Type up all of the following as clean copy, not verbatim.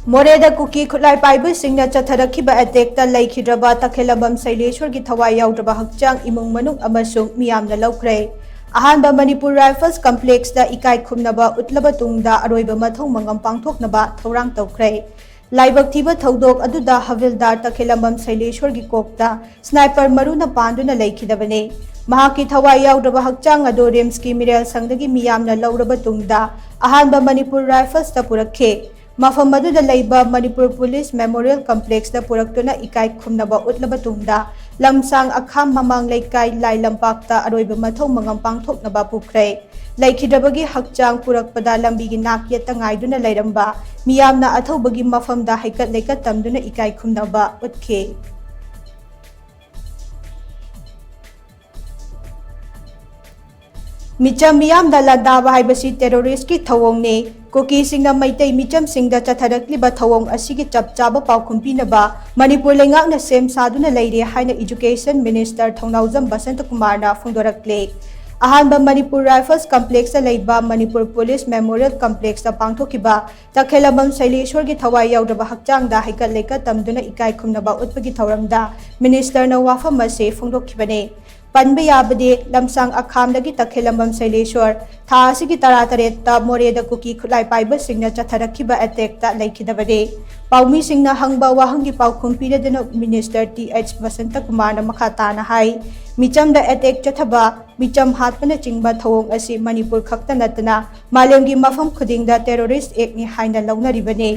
मोरेदा cookie खुलाई पाइब सिंगना चथरखिबा अटैकता लैखिद्रबा तखेलबम शैलेश्वर की थवाई याउद्रबा हक्चांग इमुंग मनुंग अमसुंग मियामना लौख्रे अहानबा मणिपुर राइफल्स कॉम्प्लेक्स दा इकाई खुमनबा उतलबा तुंगदा अरोइबा मथौ मंगम पांगथोकनबा थौरांग तौख्रे लाइबक थीबा थौदोक अदुदा हविलदार तखेलबम शैलेश्वर की कोकता स्नाइपर मरुना पांदुना लैखिदबने महाकी थवाई याउद्रबा हक्चांग अदो रिम्स की मिरेल संगदगी मियामना लौरबा तुंगदा अहानबा मणिपुर राइफल्स दा पुरखे मफम मदुदा लैबा मणिपुर पुलिस मेमोरियल कॉम्प्लेक्स दा पुरक्तुना इकाई खुमनबा उतलबा तुंगदा लमसांग अखाम ममांग लेकाई लाई लंपाक्ता अरोइबा मथौ मंगम पांगथोकनबा पुख्रे लैखिद्रबगी हक्चांग पुरक्पदा लंबीगी नाकयेता ngaiduna लैरंबा मियामना अथौबगी मफमदा हैकत लेकत तमदुना इकाई खुमनबा उतखे मिचम मियामदा लदाबा हाइबसी टेरोरिस्ट की थवोंगने कुकी सिंगना मैतै मिचम सिंगदा चथरक्लिबा थवोंग असिगी चपचाबा पाउखुम पिनबा मणिपुर लेंगाकना सेम सादुना लैरे हाइना एजुकेशन मिनिस्टर थौनाउजम बसंत कुमारना फोंदोरक्ले अहानबा मणिपुर राइफल्स कॉम्प्लेक्स लैबा मणिपुर पुलिस मेमोरियल कॉम्प्लेक्स पांगथोकिबा तखेलबम शैलेश्वर की थवाई याउद्रबा हक्चांगदा हैकत लेकत तमदुना इकाई खुमनबा उतपगी थौरमदा मिनिस्टरना वाफम असे फोंदोखिबने पनबे याबदे लमसांग अखामदगी तखेलबम शैलेश्वर थासिगी तरातरेता मोरेदा कुकी खुलाई पाइब सिंगना चथरखिबा अटैकता लैखिदबदे पाउमी सिंगना हंगबा वाहंगी पाउखुम पिरदना मिनिस्टर टी.एच. बसंत कुमारना मखा ताना हाई मिचमदा अटैक चथबा मिचम हातपना चिंगबा थवोंग असी मणिपुर खक्ता नतना मालेमगी मफम खुदिंगदा टेरोरिस्ट एक्टनि हाइना लौनरिबने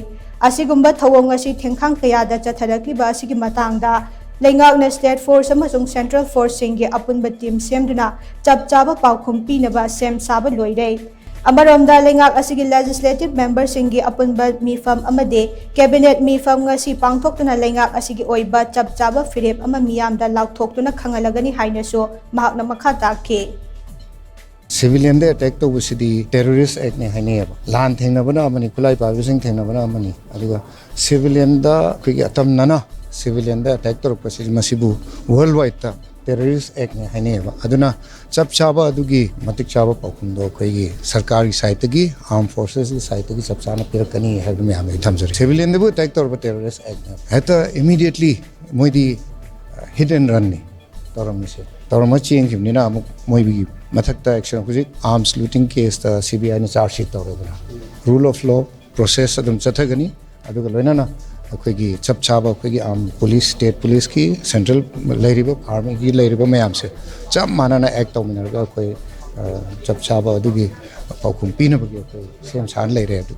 असिगुम्बा थवोंग असी थेंखांग कयादा चथरखिबा असिगी मतांगदा लेंगाकना स्टेट फोर्स अमसुंग सेंट्रल फोर्स सिंगी अपुनबा टीम सेमदुना चपचाबा पाउखुम पिनबा सेम साबा लोइरे अमरोमदा लेंगाक असिगी लेजिस्लेटिव मेंबर सिंगी अपुनबा मीफम अमदे कैबिनेट मीफम ngasi पांगथोक्तुना लेंगाक असिगी ओइबा चपचाबा फिरेप अमा मियामदा लाउथोक्तुना खंगलगनी हाइनसो महाकना मखा ताखे सिविलियन दे अटैक तो बुसिदी टेररिस्ट एक्ट ने हाइने लान थेंगनबना अमनी खुलाई पाबिसिंग थेंगनबना अमनी अदुगा सिविलियन दा खुगी अतम नना सिविलियन दा अटैक तो रुपसी मसिबु वर्ल्ड वाइड ता टेररिस्ट एक्ट ने हाइने अदुना चप चाबा अदुगी मतिक चाबा पाउकुंदो खोगी सरकारी साइट की आर्म फोर्सेस की साइट की चप चाना पिरकनी है में हमें थमजरी सिविलियन दे अटैक तो टेररिस्ट एक्ट है तो इमीडिएटली मोइदी हिट एंड रन ने तोरम से तोरम चेंज किमनिना अमुक मोइबी मथकता एक्शन हुजी आर्म्स लूटिंग केस ता सीबीआई ने चार्ज शीट तौरेदना रूल ऑफ लॉ प्रोसेस अदुम चथगनी अदुगा लोइनाना अखोगी चप चाबा अखोगी आर्म पुलिस स्टेट पुलिस की सेंट्रल लेरिबो आर्मी की लेरिबो मैम से चप मानाना एक्ट तौमिनरगा अखोई चप चाबा अदुगी पाउखुम पिनबगी अखोई सेम सान लेरे अदु